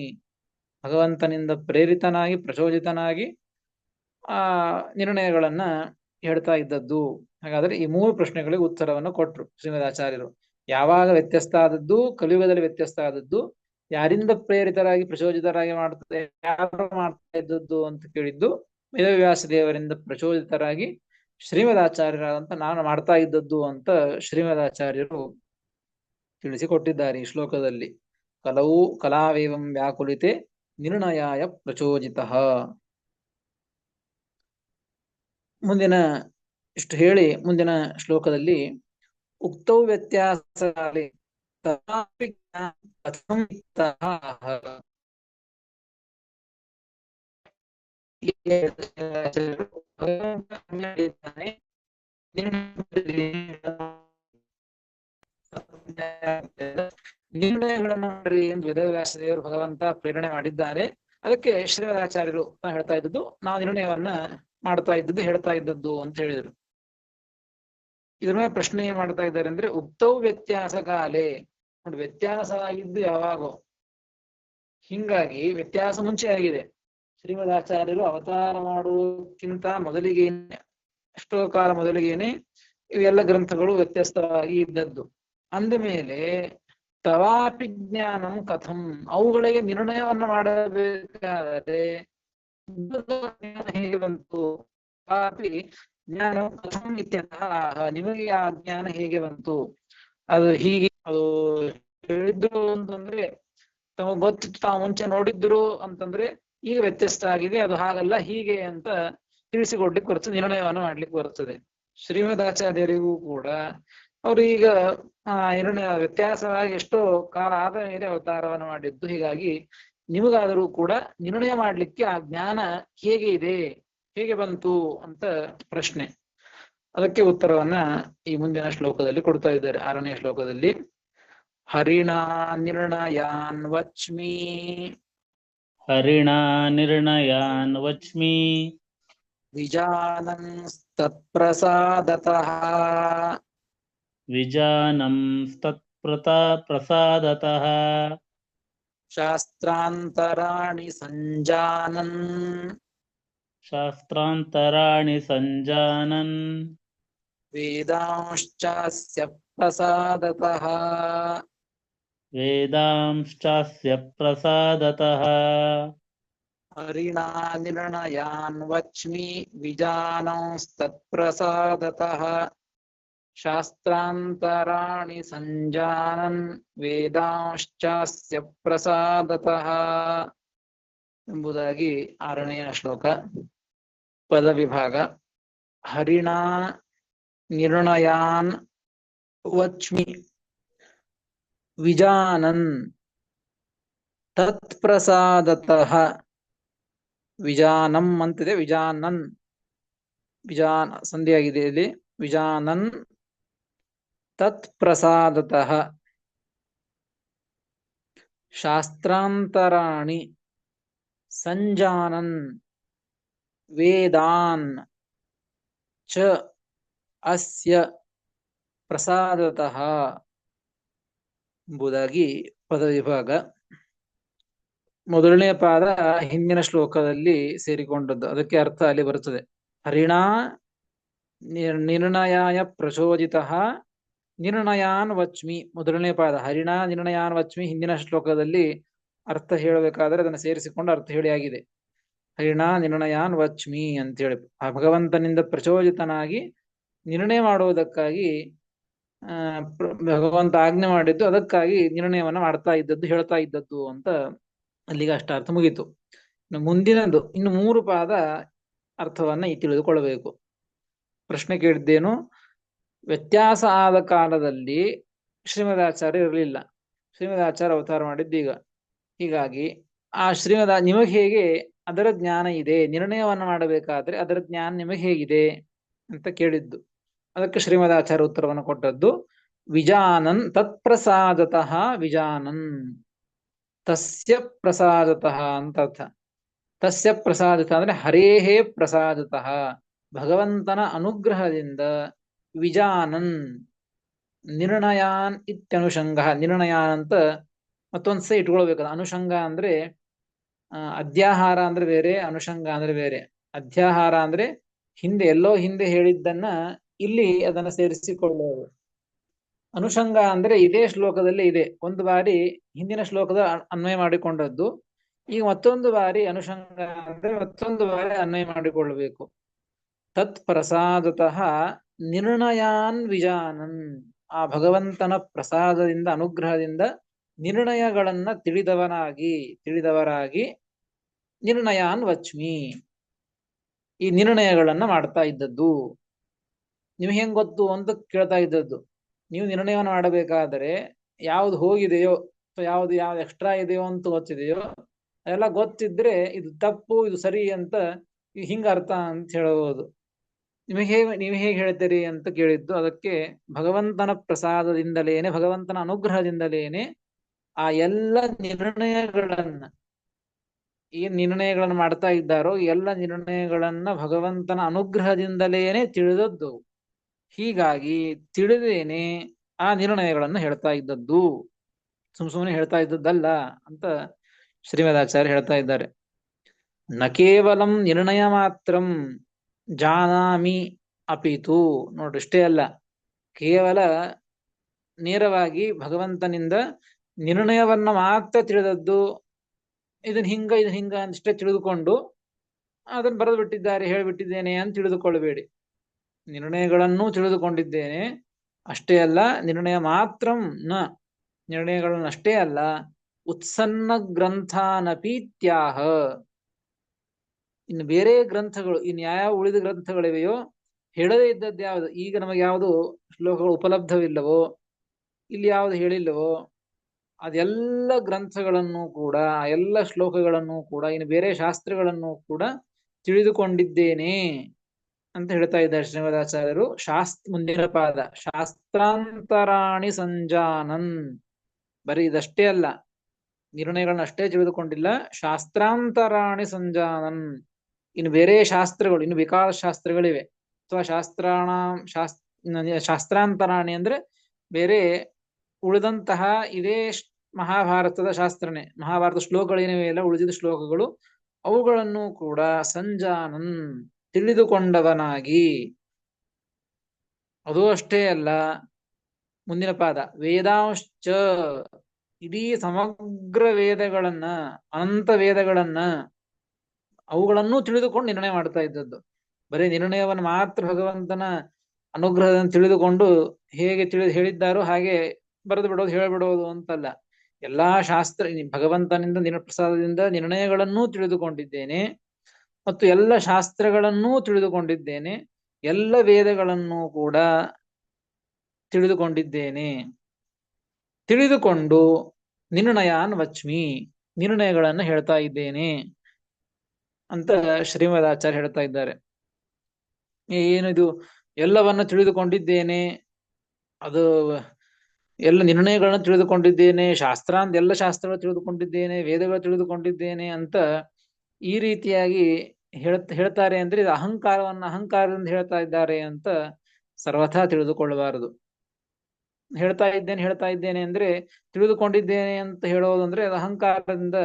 ಭಗವಂತನಿಂದ ಪ್ರೇರಿತನಾಗಿ, ಪ್ರಚೋದಿತನಾಗಿ ಆ ನಿರ್ಣಯಗಳನ್ನ ಹೇಳ್ತಾ ಇದ್ದದ್ದು. ಹಾಗಾದ್ರೆ ಈ ಮೂರು ಪ್ರಶ್ನೆಗಳಿಗೆ ಉತ್ತರವನ್ನು ಕೊಟ್ರು ಶ್ರೀಮದಾಚಾರ್ಯರು. ಯಾವಾಗ ವ್ಯತ್ಯಸ್ತ ಆದದ್ದು, ಕಲಿಯುಗದಲ್ಲಿ ವ್ಯತ್ಯಸ್ತ ಆದದ್ದು, ಯಾರಿಂದ ಪ್ರೇರಿತರಾಗಿ ಪ್ರಚೋದಿತರಾಗಿ ಯಾರು ಮಾಡ್ತಾ ಇದ್ದದ್ದು ಅಂತ ಕೇಳಿದ್ದು, ವೇದವ್ಯಾಸ ದೇವರಿಂದ ಪ್ರಚೋದಿತರಾಗಿ ಶ್ರೀಮದಾಚಾರ್ಯರಾದಂತ ನಾನು ಮಾಡ್ತಾ ಇದ್ದದ್ದು ಅಂತ ಶ್ರೀಮದಾಚಾರ್ಯರು ತಿಳಿಸಿಕೊಟ್ಟಿದ್ದಾರೆ ಈ ಶ್ಲೋಕದಲ್ಲಿ. ಕಲಾವೇವಂ ವ್ಯಾಕುಲಿತೆ ನಿರ್ಣಯಾಯ ಪ್ರಚೋದಿತ. ಮುಂದಿನ ಇಷ್ಟು ಹೇಳಿ ಮುಂದಿನ ಶ್ಲೋಕದಲ್ಲಿ ಉಕ್ತೌ ವ್ಯತ್ಯಾಸ ನಿರ್ಣಯಗಳನ್ನು ಮಾಡ್ರಿ ಎಂದು ವೇದವ್ಯಾಸ ದೇವರು ಭಗವಂತ ಪ್ರೇರಣೆ ಮಾಡಿದ್ದಾರೆ. ಅದಕ್ಕೆ ಶ್ರೀಮದಾಚಾರ್ಯರು ಹೇಳ್ತಾ ಇದ್ದದ್ದು, ನಾವು ನಿರ್ಣಯವನ್ನ ಮಾಡ್ತಾ ಇದ್ದದ್ದು, ಹೇಳ್ತಾ ಇದ್ದದ್ದು ಅಂತ ಹೇಳಿದರು. ಇದ್ರ ಮೇಲೆ ಪ್ರಶ್ನೆ ಏನ್ ಮಾಡ್ತಾ ಇದ್ದಾರೆ ಅಂದ್ರೆ, ಉಕ್ತೌ ವ್ಯತ್ಯಾಸ ಕಾಲೇ, ನೋಡಿ, ವ್ಯತ್ಯಾಸವಾಗಿದ್ದು ಯಾವಾಗೋ. ಹಿಂಗಾಗಿ ವ್ಯತ್ಯಾಸ ಮುಂಚೆ ಆಗಿದೆ. ಶ್ರೀಮದಾಚಾರ್ಯರು ಅವತಾರ ಮಾಡುವುದಕ್ಕಿಂತ ಮೊದಲಿಗೇನೆ, ಎಷ್ಟೋ ಕಾಲ ಮೊದಲಿಗೇನೆ ಇವೆಲ್ಲ ಗ್ರಂಥಗಳು ವ್ಯತ್ಯಸ್ತವಾಗಿ ಇದ್ದದ್ದು. ಅಂದ ಮೇಲೆ ತವಾಪಿ ಜ್ಞಾನಂ ಕಥಂ, ಅವುಗಳಿಗೆ ನಿರ್ಣಯವನ್ನ ಮಾಡಬೇಕಾದರೆ ಜ್ಞಾನ ಹೇಗೆ ಬಂತು? ತವಾಪಿ ಜ್ಞಾನ ಕಥಂ ಇತ್ಯತಃ, ನಿಮಗೆ ಆ ಜ್ಞಾನ ಹೇಗೆ ಬಂತು? ಅದು ಹೀಗೆ ಅದು ಹೇಳಿದ್ರು ಅಂತಂದ್ರೆ ತಮಗೆ ಗೊತ್ತಿತ್ತು, ತಾವು ಮುಂಚೆ ನೋಡಿದ್ರು ಅಂತಂದ್ರೆ ಈಗ ವ್ಯತ್ಯಸ್ತ ಆಗಿದೆ, ಅದು ಹಾಗಲ್ಲ ಹೀಗೆ ಅಂತ ತಿಳಿಸಿಕೊಡ್ಲಿಕ್ಕೆ ಬರ್ತದೆ, ನಿರ್ಣಯವನ್ನು ಮಾಡ್ಲಿಕ್ಕೆ ಬರ್ತದೆ. ಶ್ರೀಮದಾಚಾರ್ಯರಿಗೂ ಕೂಡ ಅವರು ಈಗ ನಿರ್ಣಯ ವ್ಯತ್ಯಾಸವಾಗಿ ಎಷ್ಟೋ ಕಾಲ ಆದ ಮೇಲೆ ಅವತಾರವನ್ನು ಮಾಡಿದ್ದು. ಹೀಗಾಗಿ ನಿಮಗಾದರೂ ಕೂಡ ನಿರ್ಣಯ ಮಾಡ್ಲಿಕ್ಕೆ ಆ ಜ್ಞಾನ ಹೇಗೆ ಇದೆ, ಹೇಗೆ ಬಂತು ಅಂತ ಪ್ರಶ್ನೆ. ಅದಕ್ಕೆ ಉತ್ತರವನ್ನ ಈ ಮುಂದಿನ ಶ್ಲೋಕದಲ್ಲಿ ಕೊಡ್ತಾ ಇದ್ದಾರೆ. 6ನೇ ಶ್ಲೋಕದಲ್ಲಿ ಹರಿಣಾ ನಿರ್ಣಯಾನ್ ವಚ್ಮಿ, ಹರಿಣಾ ನಿರ್ಣಯಾನ್ ವಚ್ಮಿ, ವಿಜಾನನ್ ತತ್ಪ್ರಸಾದತಃ, ವಿಜಾನಂ ತತ್ಪ್ರಸಾದತಃ, ಶಾಸ್ತ್ರಾಂತರಾಣಿ ಸಂಜಾನನ್, ಶಾಸ್ತ್ರಾಂತರಾಣಿ ಸಂಜಾನನ್, ವೇದಾಂಶ್ಚಾಸ್ಯ ಪ್ರಸಾದತಃ, ವೇದಾಂಶ್ಚಾಸ್ಯ ಪ್ರಸಾದತಃ, ಹರಿಣಾ ನಿರ್ಣಯಾನ್ ವಚ್ಮಿ, ವಿಜಾನಂಸ್ತತ್ಪ್ರಸಾದತಃ, ಶಾಸ್ತ್ರಾಂತರಾಣಿ ಸಂಜಾನನ್, ವೇದಾಂಶ್ಚಾಸ್ಯ ಪ್ರಸಾದತಃ ಎಂಬುದಾಗಿ 6ನೇ ಶ್ಲೋಕ. ಪದ ವಿಭಾಗ. ಹರಿಣಾ ನಿರ್ಣಯಾನ್ ವಚ್ಮಿ ವಿಜಾನನ್ ತತ್ಪ್ರಸಾದತಃ, ವಿಜಾನಂ ಅಂತಿದೆ, ವಿಜಾನನ್, ವಿಜಾನ ಸಂಧಿಯಾಗಿದೆ ಇಲ್ಲಿ, ವಿಜಾನನ್ ತತ್ಪ್ರಸಾದತಃ, ಶಾಸ್ತ್ರಾಂತರಾಣಿ ಸಂಜಾನನ್, ವೇದಾನ್ ಚ ಅಸ್ಯ ಪ್ರಸಾದತಃ ಎಂಬುದಾಗಿ ಪದ ವಿಭಾಗ. ಮೊದಲನೇ ಪಾದ ಹಿಂದಿನ ಶ್ಲೋಕದಲ್ಲಿ ಸೇರಿಕೊಂಡದ್ದು, ಅದಕ್ಕೆ ಅರ್ಥ ಅಲ್ಲಿ ಬರುತ್ತದೆ. ಹರಿಣಾ ನಿರ್ಣಯಾಯ ಪ್ರಚೋದಿತಃ ನಿರ್ಣಯಾನ್ ವಚ್ಮಿ, ಮೊದಲನೇ ಪಾದ. ಹರಿಣಾ ನಿರ್ಣಯಾನ್ ವಚ್ಮಿ ಹಿಂದಿನ ಶ್ಲೋಕದಲ್ಲಿ ಅರ್ಥ ಹೇಳಬೇಕಾದ್ರೆ ಅದನ್ನು ಸೇರಿಸಿಕೊಂಡು ಅರ್ಥ ಹೇಳಿ ಆಗಿದೆ. ಹರಿಣಾ ನಿರ್ಣಯಾನ್ ವಚ್ಮಿ ಅಂತೇಳಿ ಆ ಭಗವಂತನಿಂದ ಪ್ರಚೋದಿತನಾಗಿ ನಿರ್ಣಯ ಮಾಡುವುದಕ್ಕಾಗಿ ಭಗವಂತ ಆಜ್ಞೆ ಮಾಡಿದ್ದು, ಅದಕ್ಕಾಗಿ ನಿರ್ಣಯವನ್ನ ಮಾಡ್ತಾ ಇದ್ದದ್ದು, ಹೇಳ್ತಾ ಇದ್ದದ್ದು ಅಂತ ಅಲ್ಲಿಗೆ ಅಷ್ಟ ಅರ್ಥ ಮುಗೀತು. ಇನ್ನು ಮುಂದಿನದು ಇನ್ನು 3 ಪಾದ ಅರ್ಥವನ್ನ ತಿಳಿದುಕೊಳ್ಳಬೇಕು. ಪ್ರಶ್ನೆ ಕೇಳಿದ್ದೇನು? ವ್ಯತ್ಯಾಸ ಆದ ಕಾಲದಲ್ಲಿ ಶ್ರೀಮದಾಚಾರ್ಯ ಇರಲಿಲ್ಲ, ಶ್ರೀಮದಾಚಾರ್ಯ ಅವತಾರ ಮಾಡಿದ್ದೀಗ. ಹೀಗಾಗಿ ಆ ನಿಮಗೆ ಹೇಗೆ ಅದರ ಜ್ಞಾನ ಇದೆ, ನಿರ್ಣಯವನ್ನ ಮಾಡಬೇಕಾದ್ರೆ ಅದರ ಜ್ಞಾನ ನಿಮಗೆ ಹೇಗಿದೆ ಅಂತ ಕೇಳಿದ್ದು. ಅದಕ್ಕೆ ಶ್ರೀಮದಾಚಾರ್ಯ ಉತ್ತರವನ್ನು ಕೊಟ್ಟದ್ದು ವಿಜಾನನ್ ತತ್ಪ್ರಸಾದತಃ, ವಿಜಾನನ್ ತಸ್ಯ ಪ್ರಸಾದತಃ ಅಂತ ಅರ್ಥ. ತಸ್ಯ ಪ್ರಸಾದತಃ ಅಂದ್ರೆ ಹರೇಹೇ ಪ್ರಸಾದತಃ, ಭಗವಂತನ ಅನುಗ್ರಹದಿಂದ, ವಿಜಾನನ್ ನಿರ್ಣಯಾನ್ ಇತ್ಯನುಷಂಗ, ನಿರ್ಣಯಾನ್ ಅಂತ ಮತ್ತೊಂದ್ಸ ಇಟ್ಕೊಳ್ಬೇಕಲ್ಲ. ಅನುಷಂಗ ಅಂದ್ರೆ ಅಧ್ಯಾಹಾರ ಅಂದ್ರೆ ಬೇರೆ, ಅನುಷಂಗ ಅಂದ್ರೆ ಬೇರೆ. ಅಧ್ಯಾಹಾರ ಅಂದ್ರೆ ಹಿಂದೆ ಎಲ್ಲೋ ಹಿಂದೆ ಹೇಳಿದ್ದನ್ನ ಇಲ್ಲಿ ಅದನ್ನ ಸೇರಿಸಿಕೊಳ್ಳುವುದು. ಅನುಷಂಗ ಅಂದ್ರೆ ಇದೇ ಶ್ಲೋಕದಲ್ಲಿ ಇದೆ, ಒಂದು ಬಾರಿ ಹಿಂದಿನ ಶ್ಲೋಕದ ಅನ್ವಯ ಮಾಡಿಕೊಂಡದ್ದು, ಈಗ ಮತ್ತೊಂದು ಬಾರಿ ಅನುಷಂಗ ಅಂದ್ರೆ ಮತ್ತೊಂದು ಬಾರಿ ಅನ್ವಯ ಮಾಡಿಕೊಳ್ಳಬೇಕು. ತತ್ ಪ್ರಸಾದತಃ ನಿರ್ಣಯಾನ್ ವಿಜಾನನ್, ಆ ಭಗವಂತನ ಪ್ರಸಾದದಿಂದ, ಅನುಗ್ರಹದಿಂದ ನಿರ್ಣಯಗಳನ್ನ ತಿಳಿದವರಾಗಿ ನಿರ್ಣಯಾನ್ ವಚ್ಮಿ, ಈ ನಿರ್ಣಯಗಳನ್ನ ಮಾಡ್ತಾ ಇದ್ದದ್ದು. ನಿಮ್ಗೆ ಹೆಂಗ್ ಗೊತ್ತು ಅಂತ ಕೇಳ್ತಾ ಇದ್ದದ್ದು. ನೀವು ನಿರ್ಣಯವನ್ನು ಮಾಡಬೇಕಾದರೆ ಯಾವ್ದು ಹೋಗಿದೆಯೋ ಅಥವಾ ಯಾವ್ದು ಎಕ್ಸ್ಟ್ರಾ ಇದೆಯೋ ಅಂತ ಗೊತ್ತಿದೆಯೋ ಅದೆಲ್ಲ ಗೊತ್ತಿದ್ರೆ ಇದು ತಪ್ಪು ಇದು ಸರಿ ಅಂತ ಹಿಂಗ ಅರ್ಥ ಅಂತ ಹೇಳಬಹುದು. ನೀವು ಹೇಗೆ ಹೇಳ್ತೀರಿ ಅಂತ ಕೇಳಿದ್ದು. ಅದಕ್ಕೆ ಭಗವಂತನ ಪ್ರಸಾದದಿಂದಲೇನೆ, ಭಗವಂತನ ಅನುಗ್ರಹದಿಂದಲೇನೆ ಆ ಎಲ್ಲ ನಿರ್ಣಯಗಳನ್ನ ಮಾಡ್ತಾ ಇದ್ದಾರೋ ಎಲ್ಲ ನಿರ್ಣಯಗಳನ್ನ ಭಗವಂತನ ಅನುಗ್ರಹದಿಂದಲೇನೆ ತಿಳಿದದ್ದು. ಹೀಗಾಗಿ ತಿಳಿದೇನೆ ಆ ನಿರ್ಣಯಗಳನ್ನು ಹೇಳ್ತಾ ಇದ್ದದ್ದು ಸುಮ್ಮನೆ ಹೇಳ್ತಾ ಇದ್ದದ್ದಲ್ಲ ಅಂತ ಶ್ರೀಮದಾಚಾರ್ಯ ಹೇಳ್ತಾ ಇದ್ದಾರೆ. ನ ಕೇವಲಂ ನಿರ್ಣಯ ಮಾತ್ರಂ ಜಾನಾಮಿ ಅಪಿತು, ನೋಡ್ರಿ ಇಷ್ಟೇ ಅಲ್ಲ, ಕೇವಲ ನೇರವಾಗಿ ಭಗವಂತನಿಂದ ನಿರ್ಣಯವನ್ನ ಮಾತ್ರ ತಿಳಿದದ್ದು, ಇದನ್ ಹಿಂಗ ಅಷ್ಟೇ ತಿಳಿದುಕೊಂಡು ಅದನ್ನ ಬರೆದು ಬಿಟ್ಟಿದ್ದಾರೆ, ಹೇಳಿಬಿಟ್ಟಿದ್ದೇನೆ ಅಂತ ತಿಳಿದುಕೊಳ್ಳಬೇಡಿ. ನಿರ್ಣಯಗಳನ್ನು ತಿಳಿದುಕೊಂಡಿದ್ದೇನೆ ಅಷ್ಟೇ ಅಲ್ಲ, ನಿರ್ಣಯ ಮಾತ್ರಂ ನ, ನಿರ್ಣಯಗಳನ್ನು ಅಷ್ಟೇ ಅಲ್ಲ, ಉತ್ಸನ್ನ ಗ್ರಂಥಾನಪೀತ್ಯಾಹ, ಇನ್ನು ಬೇರೆ ಗ್ರಂಥಗಳು, ಇನ್ನು ಯಾವ ಉಳಿದ ಗ್ರಂಥಗಳಿವೆಯೋ ಹೇಳದೇ ಇದ್ದದ್ದು ಯಾವುದು, ಈಗ ನಮಗೆ ಯಾವುದು ಶ್ಲೋಕಗಳು ಉಪಲಬ್ಧವಿಲ್ಲವೋ, ಇಲ್ಲಿ ಯಾವುದು ಹೇಳಿಲ್ಲವೋ ಅದೆಲ್ಲ ಗ್ರಂಥಗಳನ್ನು ಕೂಡ, ಆ ಎಲ್ಲ ಶ್ಲೋಕಗಳನ್ನು ಕೂಡ, ಇನ್ನು ಬೇರೆ ಶಾಸ್ತ್ರಗಳನ್ನು ಕೂಡ ತಿಳಿದುಕೊಂಡಿದ್ದೇನೆ ಅಂತ ಹೇಳ್ತಾ ಇದ್ದಾರೆ ಶ್ರೀಮದಾಚಾರ್ಯರು. ಮುಂದಿನ ಪಾದ ಶಾಸ್ತ್ರಾಂತರಾಣಿ ಸಂಜಾನನ್, ಬರೀ ಇದಷ್ಟೇ ಅಲ್ಲ, ನಿರ್ಣಯಗಳನ್ನ ಅಷ್ಟೇ ತಿಳಿದುಕೊಂಡಿಲ್ಲ, ಶಾಸ್ತ್ರಾಂತರಾಣಿ ಸಂಜಾನನ್, ಇನ್ನು ಬೇರೆ ಶಾಸ್ತ್ರಗಳು, ಇನ್ನು ಬೇಕಾದ ಶಾಸ್ತ್ರಗಳಿವೆ, ಅಥವಾ ಶಾಸ್ತ್ರಾಂತರಾಣಿ ಅಂದ್ರೆ ಬೇರೆ ಉಳಿದಂತಹ ಇದೇ ಮಹಾಭಾರತದ ಶಾಸ್ತ್ರನೇ, ಮಹಾಭಾರತ ಶ್ಲೋಕಗಳೇನಿವೆ ಎಲ್ಲ ಉಳಿದಿದ ಶ್ಲೋಕಗಳು, ಅವುಗಳನ್ನು ಕೂಡ ಸಂಜಾನನ್ ತಿಳಿದುಕೊಂಡವನಾಗಿ. ಅದು ಅಷ್ಟೇ ಅಲ್ಲ, ಮುಂದಿನ ಪಾದ ವೇದಾಂಶ್ಚ, ಇಡೀ ಸಮಗ್ರ ವೇದಗಳನ್ನ, ಅನಂತ ವೇದಗಳನ್ನ, ಅವುಗಳನ್ನು ತಿಳಿದುಕೊಂಡು ನಿರ್ಣಯ ಮಾಡ್ತಾ ಇದ್ದದ್ದು. ಬರೀ ನಿರ್ಣಯವನ್ನು ಮಾತ್ರ ಭಗವಂತನ ಅನುಗ್ರಹದಿಂದ ತಿಳಿದುಕೊಂಡು ಹೇಗೆ ಹೇಳಿದ್ದಾರೋ ಹಾಗೆ ಬರೆದು ಬಿಡೋದು, ಹೇಳಿಬಿಡೋದು ಅಂತಲ್ಲ. ಎಲ್ಲಾ ಶಾಸ್ತ್ರ, ಭಗವಂತನಿಂದ ಪ್ರಸಾದದಿಂದ ನಿರ್ಣಯಗಳನ್ನೂ ತಿಳಿದುಕೊಂಡಿದ್ದೇನೆ, ಮತ್ತು ಎಲ್ಲ ಶಾಸ್ತ್ರಗಳನ್ನೂ ತಿಳಿದುಕೊಂಡಿದ್ದೇನೆ, ಎಲ್ಲ ವೇದಗಳನ್ನು ಕೂಡ ತಿಳಿದುಕೊಂಡಿದ್ದೇನೆ. ತಿಳಿದುಕೊಂಡು ನಿರ್ಣಯಾನ್ ವಚ್ಮಿ, ನಿರ್ಣಯಗಳನ್ನು ಹೇಳ್ತಾ ಇದ್ದೇನೆ ಅಂತ ಶ್ರೀಮದಾಚಾರ್ಯ ಹೇಳ್ತಾ ಇದ್ದಾರೆ. ಏನಿದು ಎಲ್ಲವನ್ನ ತಿಳಿದುಕೊಂಡಿದ್ದೇನೆ, ಅದು ಎಲ್ಲ ನಿರ್ಣಯಗಳನ್ನು ತಿಳಿದುಕೊಂಡಿದ್ದೇನೆ, ಎಲ್ಲ ಶಾಸ್ತ್ರಗಳು ತಿಳಿದುಕೊಂಡಿದ್ದೇನೆ, ವೇದಗಳು ತಿಳಿದುಕೊಂಡಿದ್ದೇನೆ ಅಂತ ಈ ರೀತಿಯಾಗಿ ಹೇಳ್ತಾರೆ ಅಂದ್ರೆ ಇದು ಅಹಂಕಾರದಿಂದ ಹೇಳ್ತಾ ಇದ್ದಾರೆ ಅಂತ ಸರ್ವಥಾ ತಿಳಿದುಕೊಳ್ಳಬಾರದು. ಹೇಳ್ತಾ ಇದ್ದೇನೆ ಅಂದ್ರೆ ತಿಳಿದುಕೊಂಡಿದ್ದೇನೆ ಅಂತ ಹೇಳೋದಂದ್ರೆ ಅದು ಅಹಂಕಾರದಿಂದ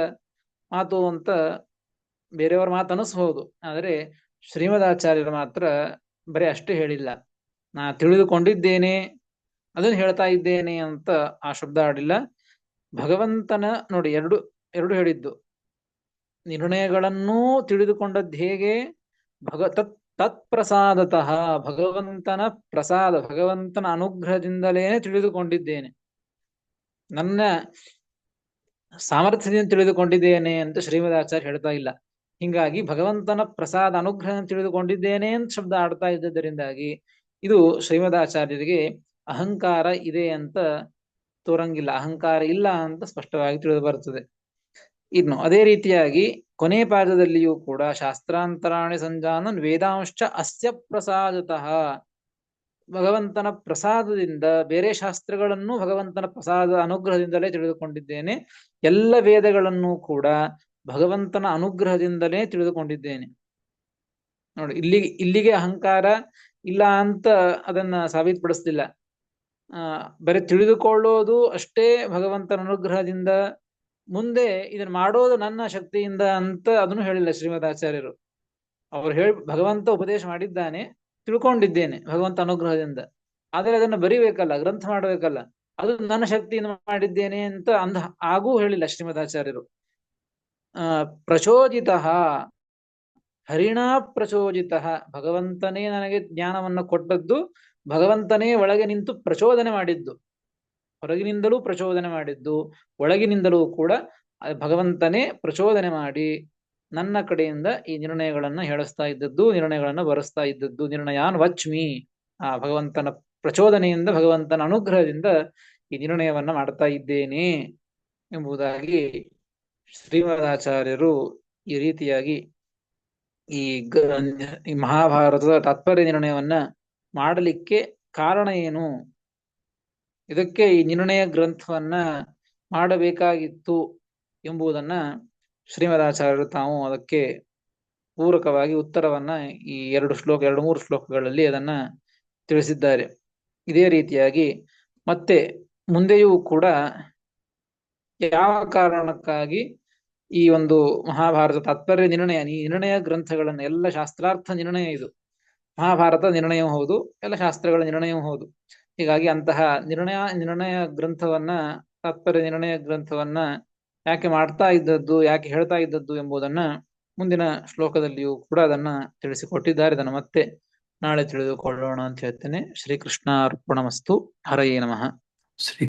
ಮಾತು ಅಂತ ಬೇರೆಯವ್ರ ಮಾತು ಅನಿಸ್ಬಹುದು. ಆದರೆ ಶ್ರೀಮದಾಚಾರ್ಯರು ಮಾತ್ರ ಬರೀ ಅಷ್ಟೇ ಹೇಳಿಲ್ಲ, ನಾ ತಿಳಿದುಕೊಂಡಿದ್ದೇನೆ ಅದನ್ನು ಹೇಳ್ತಾ ಇದ್ದೇನೆ ಅಂತ ಆ ಶಬ್ದ ಆಡಿಲ್ಲ. ಭಗವಂತನ ನೋಡಿ, ಎರಡು ಹೇಳಿದ್ದು, ನಿರ್ಣಯಗಳನ್ನೂ ತಿಳಿದುಕೊಂಡದ್ದು ಹೇಗೆ, ತತ್ಪ್ರಸಾದತಃ, ಭಗವಂತನ ಪ್ರಸಾದ, ಭಗವಂತನ ಅನುಗ್ರಹದಿಂದಲೇ ತಿಳಿದುಕೊಂಡಿದ್ದೇನೆ, ನನ್ನ ಸಾಮರ್ಥ್ಯದಿಂದ ತಿಳಿದುಕೊಂಡಿದ್ದೇನೆ ಅಂತ ಶ್ರೀಮದಾಚಾರ್ಯ ಹೇಳ್ತಾ ಇಲ್ಲ. ಹಿಂಗಾಗಿ ಭಗವಂತನ ಪ್ರಸಾದ ಅನುಗ್ರಹ ತಿಳಿದುಕೊಂಡಿದ್ದೇನೆ ಅಂತ ಶಬ್ದ ಆಡ್ತಾ ಇದ್ದದರಿಂದಾಗಿ ಇದು ಶ್ರೀಮದಾಚಾರ್ಯರಿಗೆ ಅಹಂಕಾರ ಇದೆ ಅಂತ ತೋರಂಗಿಲ್ಲ, ಅಹಂಕಾರ ಇಲ್ಲ ಅಂತ ಸ್ಪಷ್ಟವಾಗಿ ತಿಳಿದು ಬರುತ್ತದೆ. ಇನ್ನು ಅದೇ ರೀತಿಯಾಗಿ ಕೊನೆ ಪಾದದಲ್ಲಿಯೂ ಕೂಡ ಶಾಸ್ತ್ರಾಂತರಾಣಿ ಸಂಜಾನನ್ ವೇದಾಂಶ್ಚ ಅಸ್ಯ ಪ್ರಸಾದತಃ, ಭಗವಂತನ ಪ್ರಸಾದದಿಂದ ಬೇರೆ ಶಾಸ್ತ್ರಗಳನ್ನು ಭಗವಂತನ ಪ್ರಸಾದ ಅನುಗ್ರಹದಿಂದಲೇ ತಿಳಿದುಕೊಂಡಿದ್ದೇನೆ, ಎಲ್ಲ ವೇದಗಳನ್ನು ಕೂಡ ಭಗವಂತನ ಅನುಗ್ರಹದಿಂದಲೇ ತಿಳಿದುಕೊಂಡಿದ್ದೇನೆ. ನೋಡಿ, ಇಲ್ಲಿಗೆ ಅಹಂಕಾರ ಇಲ್ಲ ಅಂತ ಅದನ್ನ ಸಾಬೀತುಪಡಿಸ್ತಿಲ್ಲ. ಬರೀ ತಿಳಿದುಕೊಳ್ಳೋದು ಅಷ್ಟೇ ಭಗವಂತನ ಅನುಗ್ರಹದಿಂದ, ಮುಂದೆ ಇದನ್ನ ಮಾಡೋದು ನನ್ನ ಶಕ್ತಿಯಿಂದ ಅಂತ ಅದನ್ನು ಹೇಳಿಲ್ಲ ಶ್ರೀಮದಾಚಾರ್ಯರು. ಅವ್ರು ಭಗವಂತ ಉಪದೇಶ ಮಾಡಿದ್ದಾನೆ, ತಿಳ್ಕೊಂಡಿದ್ದೇನೆ ಭಗವಂತ ಅನುಗ್ರಹದಿಂದ, ಆದರೆ ಅದನ್ನ ಬರಿಬೇಕಲ್ಲ, ಗ್ರಂಥ ಮಾಡಬೇಕಲ್ಲ, ಅದು ನನ್ನ ಶಕ್ತಿಯಿಂದ ಮಾಡಿದ್ದೇನೆ ಅಂತ ಆಗೂ ಹೇಳಿಲ್ಲ ಶ್ರೀಮದಾಚಾರ್ಯರು. ಪ್ರಚೋದಿತ ಹರಿಣಾ ಪ್ರಚೋದಿತ, ಭಗವಂತನೇ ನನಗೆ ಜ್ಞಾನವನ್ನು ಕೊಟ್ಟದ್ದು, ಭಗವಂತನೇ ಒಳಗೆ ನಿಂತು ಪ್ರಚೋದನೆ ಮಾಡಿದ್ದು, ಹೊರಗಿನಿಂದಲೂ ಪ್ರಚೋದನೆ ಮಾಡಿದ್ದು, ಒಳಗಿನಿಂದಲೂ ಕೂಡ ಭಗವಂತನೇ ಪ್ರಚೋದನೆ ಮಾಡಿ ನನ್ನ ಕಡೆಯಿಂದ ಈ ನಿರ್ಣಯಗಳನ್ನ ಹೇಳಿಸ್ತಾ ಇದ್ದದ್ದು, ನಿರ್ಣಯಗಳನ್ನ ಬರೆಸ್ತಾ ಇದ್ದದ್ದು. ನಿರ್ಣಯಾನ್ ವಚ್ಮಿ, ಆ ಭಗವಂತನ ಪ್ರಚೋದನೆಯಿಂದ, ಭಗವಂತನ ಅನುಗ್ರಹದಿಂದ ಈ ನಿರ್ಣಯವನ್ನ ಮಾಡ್ತಾ ಇದ್ದೇನೆ ಎಂಬುದಾಗಿ ಶ್ರೀಮದಾಚಾರ್ಯರು ಈ ರೀತಿಯಾಗಿ ಈ ಮಹಾಭಾರತದ ತಾತ್ಪರ್ಯ ನಿರ್ಣಯವನ್ನ ಮಾಡಲಿಕ್ಕೆ ಕಾರಣ ಏನು, ಇದಕ್ಕೆ ಈ ನಿರ್ಣಯ ಗ್ರಂಥವನ್ನ ಮಾಡಬೇಕಾಗಿತ್ತು ಎಂಬುದನ್ನ ಶ್ರೀಮದಾಚಾರ್ಯರು ತಾವು ಅದಕ್ಕೆ ಪೂರಕವಾಗಿ ಉತ್ತರವನ್ನ ಈ 2-3 ಶ್ಲೋಕಗಳಲ್ಲಿ ಅದನ್ನ ತಿಳಿಸಿದ್ದಾರೆ. ಇದೇ ರೀತಿಯಾಗಿ ಮತ್ತೆ ಮುಂದೆಯೂ ಕೂಡ ಯಾವ ಕಾರಣಕ್ಕಾಗಿ ಈ ಒಂದು ಮಹಾಭಾರತ ತಾತ್ಪರ್ಯ ನಿರ್ಣಯ ಗ್ರಂಥಗಳನ್ನ ಎಲ್ಲ ಶಾಸ್ತ್ರಾರ್ಥ ನಿರ್ಣಯ ಇದು. ಮಹಾಭಾರತ ನಿರ್ಣಯವೂ ಹೌದು, ಎಲ್ಲ ಶಾಸ್ತ್ರಗಳ ನಿರ್ಣಯವೂ ಹೌದು. ಹೀಗಾಗಿ ಅಂತಹ ನಿರ್ಣಯ ಗ್ರಂಥವನ್ನ, ತಾತ್ಪರ್ಯ ನಿರ್ಣಯ ಗ್ರಂಥವನ್ನ ಯಾಕೆ ಮಾಡ್ತಾ ಇದ್ದದ್ದು, ಯಾಕೆ ಹೇಳ್ತಾ ಇದ್ದದ್ದು ಎಂಬುದನ್ನ ಮುಂದಿನ ಶ್ಲೋಕದಲ್ಲಿಯೂ ಕೂಡ ಅದನ್ನ ತಿಳಿಸಿಕೊಟ್ಟಿದ್ದಾರೆ. ಅದನ್ನು ಮತ್ತೆ ನಾಳೆ ತಿಳಿದುಕೊಳ್ಳೋಣ ಅಂತ ಹೇಳ್ತೇನೆ. ಶ್ರೀಕೃಷ್ಣ ಅರ್ಪಣಮಸ್ತು. ಹರಯೇ ನಮಃ. ಶ್ರೀ